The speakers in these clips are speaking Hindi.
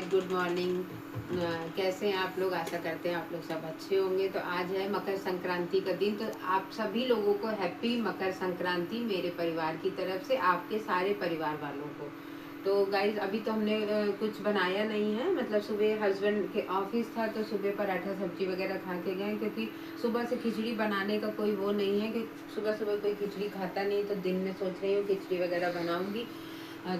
Guys, good morning. कैसे हैं आप लोग? आशा करते हैं आप लोग सब अच्छे होंगे। तो आज है मकर संक्रांति का दिन, तो आप सभी लोगों को हैप्पी मकर संक्रांति मेरे परिवार की तरफ से, आपके सारे परिवार वालों को। तो गाइस, अभी तो हमने कुछ बनाया नहीं है, मतलब सुबह हस्बैंड के ऑफिस था तो सुबह पराठा सब्जी वगैरह खा के गए, क्योंकि सुबह से खिचड़ी बनाने का कोई वो नहीं है कि सुबह सुबह कोई खिचड़ी खाता नहीं, तो दिन में सोच रही हूँ खिचड़ी वगैरह बनाऊँगी।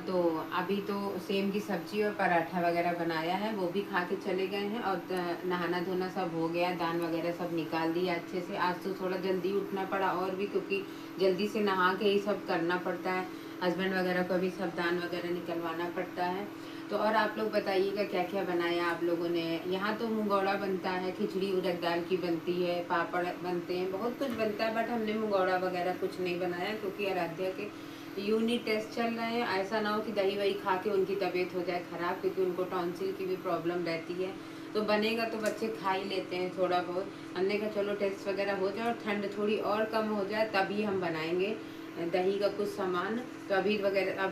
तो अभी तो सेम की सब्जी और पराठा वगैरह बनाया है, वो भी खा के चले गए हैं। और नहाना धोना सब हो गया, दान वगैरह सब निकाल दिया अच्छे से। आज तो थोड़ा जल्दी उठना पड़ा और भी, क्योंकि जल्दी से नहा के ही सब करना पड़ता है। हस्बैंड वगैरह को भी सब दान वगैरह निकलवाना पड़ता है। तो और आप लोग बताइएगा क्या क्या बनाया आप लोगों ने। यहाँ तो मुंगौड़ा बनता है, खिचड़ी उड़द दाल की बनती है, पापड़ बनते हैं, बहुत कुछ बनता है। बट हमने मुंगौड़ा वगैरह कुछ नहीं बनाया, क्योंकि आराध्या के यूनिट टेस्ट चल रहे हैं। ऐसा ना हो कि दही वही खा के उनकी तबीयत हो जाए ख़राब, क्योंकि उनको टॉन्सिल की भी प्रॉब्लम रहती है। तो बनेगा तो बच्चे खा ही लेते हैं थोड़ा बहुत। हमने कहा चलो टेस्ट वगैरह हो जाए और ठंड थोड़ी और कम हो जाए, तभी हम बनाएंगे दही का कुछ सामान। तो अभी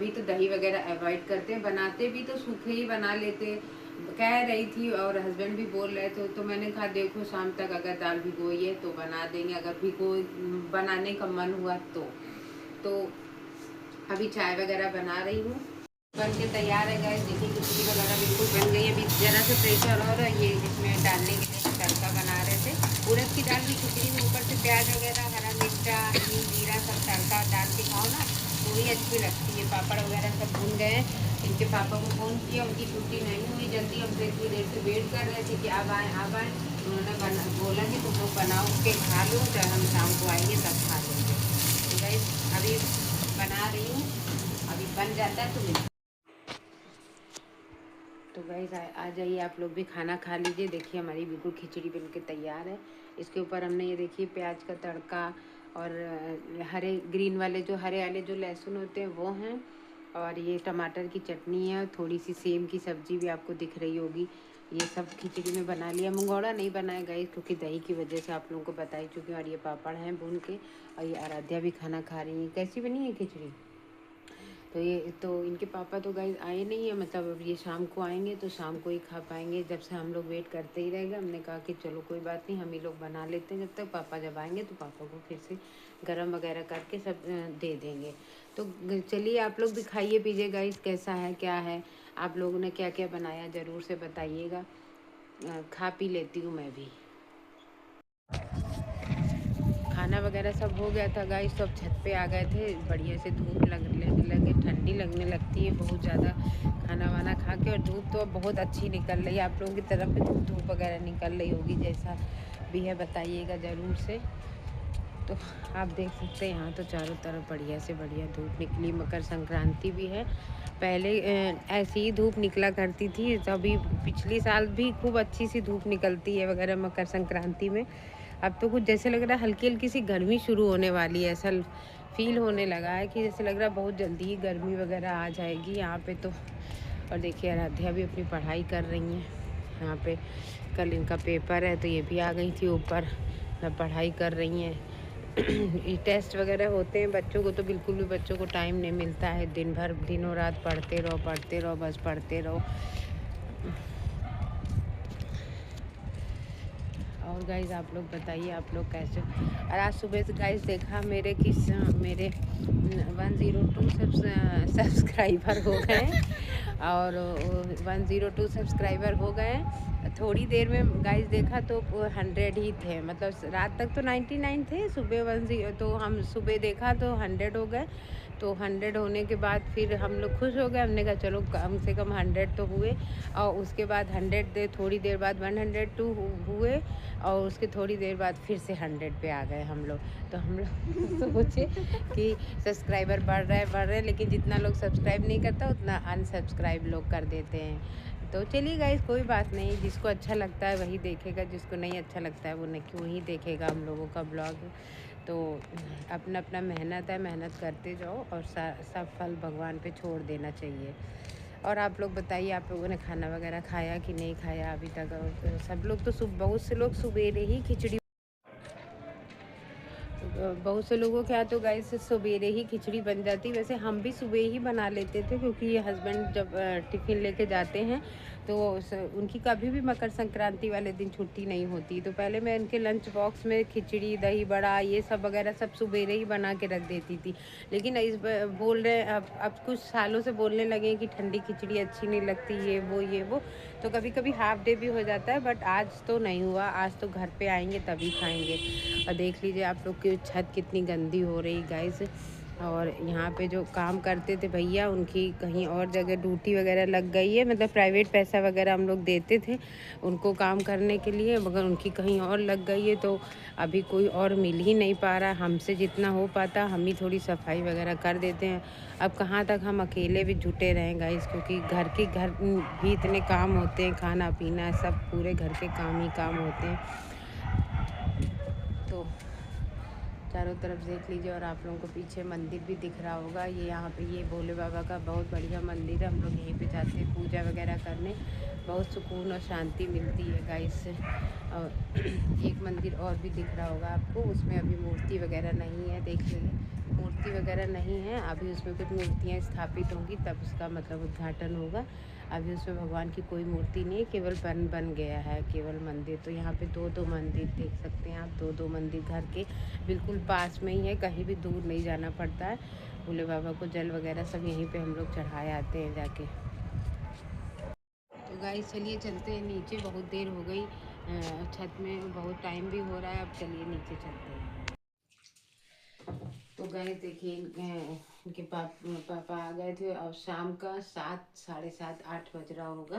तो दही वगैरह अवॉइड करते हैं, बनाते भी तो सूखे ही बना लेते। कह रही थी और हस्बैंड भी बोल रहे थे, तो मैंने कहा देखो शाम तक अगर दाल भिगोई है तो बना देंगे, अगर भिगो बनाने का मन हुआ तो अभी चाय वगैरह बना रही हूँ, बन के तैयार है। गैस देखिए खिचड़ी वगैरह बिल्कुल बन गई है। अभी ज़रा सा प्रेशर और ये इसमें डालने के लिए तड़का बना रहे थे। उड़द की दाल की खिचड़ी में ऊपर से प्याज वगैरह, हरा मिर्चा, जीरा सब तड़का डाल के खाओ ना, तो ही अच्छी लगती है। पापड़ वगैरह सब भून गए। इनके पापा को फ़ोन किया, उनकी छुट्टी नहीं हुई जल्दी, हमसे इतनी देर से वेट कर रहे थे कि अब आए। उन्होंने बोला कि तुम लोग बनाओ के खा लो, जब हम शाम को आएंगे तब खा लेंगे। तो गाइस अभी बना रही हूँ, अभी बन जाता है तो मिलते। तो गाइस आ जाइए, आप लोग भी खाना खा लीजिए। देखिए हमारी बिल्कुल खिचड़ी बन के तैयार है। इसके ऊपर हमने ये देखिए प्याज का तड़का और हरे ग्रीन वाले जो हरे वाले जो लहसुन होते हैं वो हैं, और ये टमाटर की चटनी है, थोड़ी सी सेम की सब्जी भी आपको दिख रही होगी। ये सब खिचड़ी में बना लिया। मुंगौड़ा नहीं बनाया गाइस, क्योंकि दही की वजह से आप लोगों को बता ही चुकी हूँ। और ये पापड़ हैं भून के, और ये आराध्या भी खाना खा रही है। कैसी बनी है खिचड़ी? तो इनके पापा तो गाइस आए नहीं है, मतलब अब ये शाम को आएंगे तो शाम को ही खा पाएंगे। जब से हम लोग वेट करते ही रहेगा, हमने कहा कि चलो कोई बात नहीं, हम ही लोग बना लेते हैं। जब तक पापा जब आएंगे तो पापा को फिर से गरम वगैरह करके सब दे देंगे। तो चलिए आप लोग भी खाइए पीजिए गाइस, कैसा है क्या है, आप लोगों ने क्या क्या बनाया ज़रूर से बताइएगा। खा पी लेती हूँ मैं भी। खाना वगैरह सब हो गया था गाइस, तो अब छत पे आ गए थे। बढ़िया से धूप लगे ठंडी लगने लगती है बहुत ज़्यादा खाना वाना खा के। और धूप तो अब बहुत अच्छी निकल रही है। आप लोगों की तरफ भी धूप वगैरह निकल रही होगी, जैसा भी है बताइएगा ज़रूर से। तो आप देख सकते हैं यहाँ तो चारों तरफ बढ़िया से बढ़िया धूप निकली। मकर संक्रांति भी है। पहले ऐसी ही धूप निकला करती थी, तभी पिछली साल भी खूब अच्छी सी धूप निकलती है वगैरह मकर संक्रांति में। अब तो कुछ जैसे लग रहा है हल्की हल्की सी गर्मी शुरू होने वाली है, ऐसा फील होने लगा है कि जैसे लग रहा है बहुत जल्दी ही गर्मी वगैरह आ जाएगी यहाँ पे तो। और देखिए आराध्या भी अपनी पढ़ाई कर रही हैं यहाँ पे। कल इनका पेपर है तो ये भी आ गई थी ऊपर, पढ़ाई कर रही हैं। टेस्ट वगैरह होते हैं बच्चों को, तो बिल्कुल भी बच्चों को टाइम नहीं मिलता है। दिन भर दिनों रात पढ़ते रहो बस पढ़ते रहो। और गाइज़ आप लोग बताइए आप लोग कैसे। और आज सुबह से गाइज़ देखा मेरे 102 सब्सक्राइबर हो गए, और 102 सब्सक्राइबर हो गए। थोड़ी देर में गाइस देखा तो 100 ही थे, मतलब रात तक तो 99 थे, सुबह 10 तो हम सुबह देखा तो 100 हो गए। तो 100 होने के बाद फिर हम लोग खुश हो गए। हमने कहा चलो कम से कम 100 तो हुए। और उसके बाद 100 दे थोड़ी देर बाद 102 हुए, और उसके थोड़ी देर बाद फिर से 100 पे आ गए हम लोग। तो हम लोग सोचे कि सब्सक्राइबर बढ़ रहा है, लेकिन जितना लोग सब्सक्राइब नहीं करता उतना अनसब्सक्राइब लोग कर देते हैं। तो चलिए गाइस कोई बात नहीं, जिसको अच्छा लगता है वही देखेगा, जिसको नहीं अच्छा लगता है वो नहीं क्यों ही देखेगा हम लोगों का ब्लॉग। तो अपना अपना मेहनत है, मेहनत करते जाओ, और सब फल भगवान पे छोड़ देना चाहिए। और आप लोग बताइए आप लोगों ने खाना वगैरह खाया कि नहीं खाया अभी तक? और सब लोग तो बहुत से लोग सवेरे ही खिचड़ी, बहुत से लोगों के यहाँ तो गाइस सवेरे ही खिचड़ी बन जाती। वैसे हम भी सुबह ही बना लेते थे, क्योंकि ये हस्बैंड जब टिफ़िन लेके जाते हैं तो उनकी कभी भी मकर संक्रांति वाले दिन छुट्टी नहीं होती। तो पहले मैं उनके लंच बॉक्स में खिचड़ी, दही बड़ा ये सब वगैरह सब सुबेरे ही बना के रख देती थी। लेकिन बोल रहे अब कुछ सालों से बोलने लगे कि ठंडी खिचड़ी अच्छी नहीं लगती, ये वो। तो कभी कभी हाफ डे भी हो जाता है, बट आज तो नहीं हुआ। आज तो घर पे आएंगे तभी खाएंगे। और देख लीजिए आप लोग की छत कितनी गंदी हो रही गाइस। और यहाँ पे जो काम करते थे भैया, उनकी कहीं और जगह ड्यूटी वगैरह लग गई है। मतलब प्राइवेट पैसा वगैरह हम लोग देते थे उनको काम करने के लिए, मगर उनकी कहीं और लग गई है। तो अभी कोई और मिल ही नहीं पा रहा। हमसे जितना हो पाता हम ही थोड़ी सफाई वगैरह कर देते हैं। अब कहाँ तक हम अकेले भी जुटे रहें गाइस, क्योंकि घर भी इतने काम होते हैं, खाना पीना सब पूरे घर के काम ही काम होते हैं। तो चारों तरफ देख लीजिए। और आप लोगों को पीछे मंदिर भी दिख रहा होगा। ये यहाँ पे ये भोले बाबा का बहुत बढ़िया मंदिर है। हम लोग यहीं पे जाते हैं पूजा वगैरह करने। बहुत सुकून और शांति मिलती है गाइस से। और एक मंदिर और भी दिख रहा होगा आपको, उसमें अभी मूर्ति वगैरह नहीं है। देख लीजिए मूर्ति वगैरह नहीं है अभी। उसमें कुछ मूर्तियाँ स्थापित होंगी तब उसका मतलब उद्घाटन होगा। अभी उसमें भगवान की कोई मूर्ति नहीं है, केवल बन गया है केवल मंदिर। तो यहाँ पे दो मंदिर देख सकते हैं आप। दो मंदिर घर के बिल्कुल पास में ही है, कहीं भी दूर नहीं जाना पड़ता है। भोले बाबा को जल वगैरह सब यहीं पे हम लोग चढ़ाए आते हैं जाके। तो गाइस चलिए चलते हैं नीचे, बहुत देर हो गई। छत में बहुत टाइम भी हो रहा है। अब चलिए नीचे चलते हैं। तो गाइस देखिए इनके पापा आ गए थे और शाम का 7, साढ़े 7, 8 बज रहा होगा।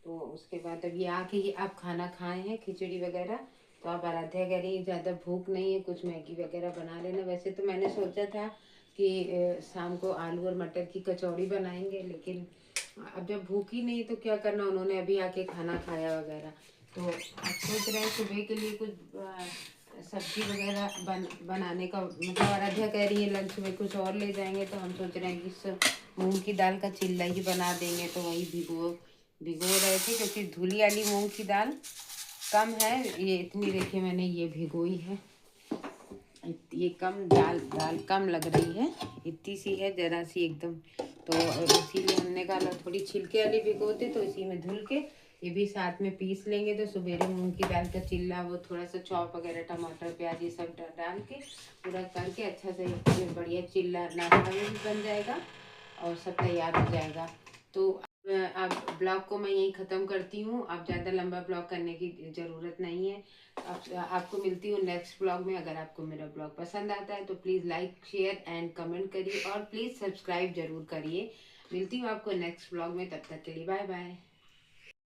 तो उसके बाद अब ये आके ही आप खाना खाए हैं खिचड़ी वगैरह। तो आप आराध्या कह रही ज़्यादा भूख नहीं है, कुछ मैगी वगैरह बना लेना। वैसे तो मैंने सोचा था कि शाम को आलू और मटर की कचौड़ी बनाएंगे, लेकिन अब जब भूख ही नहीं तो क्या करना। उन्होंने अभी आके खाना खाया वगैरह। तो अब सोच रहे हैं सुबह के लिए कुछ सब्जी वगैरह बनाने का। मतलब आराध्या कह रही है लंच में कुछ और ले जाएंगे, तो हम सोच रहे हैं कि मूंग की दाल का चिल्ला ही बना देंगे। तो वही भिगो रहे थे, क्योंकि धुली वाली मूंग की दाल कम है। ये इतनी देखिए मैंने ये भिगोई है, ये कम दाल कम लग रही है, इतनी सी है जरा सी एकदम। तो इसीलिए हमने कहा थोड़ी छिलके वाली भिगोते, तो इसी में धुल के ये भी साथ में पीस लेंगे। तो सवेरे मूंग की दाल का चिल्ला वो थोड़ा सा चॉप वगैरह टमाटर प्याज ये सब डाल के पूरा करके अच्छा से बढ़िया चिल्ला नाश्ता में भी बन जाएगा और सब तैयार हो जाएगा। तो अब ब्लॉग को मैं यहीं ख़त्म करती हूँ। अब ज़्यादा लंबा ब्लॉग करने की ज़रूरत नहीं है। अब आपको मिलती हूँ नेक्स्ट ब्लॉग में। अगर आपको मेरा ब्लॉग पसंद आता है तो please like share and comment करिए और प्लीज़ सब्सक्राइब ज़रूर करिए। मिलती हूँ आपको नेक्स्ट ब्लॉग में, तब तक के लिए बाय बाय।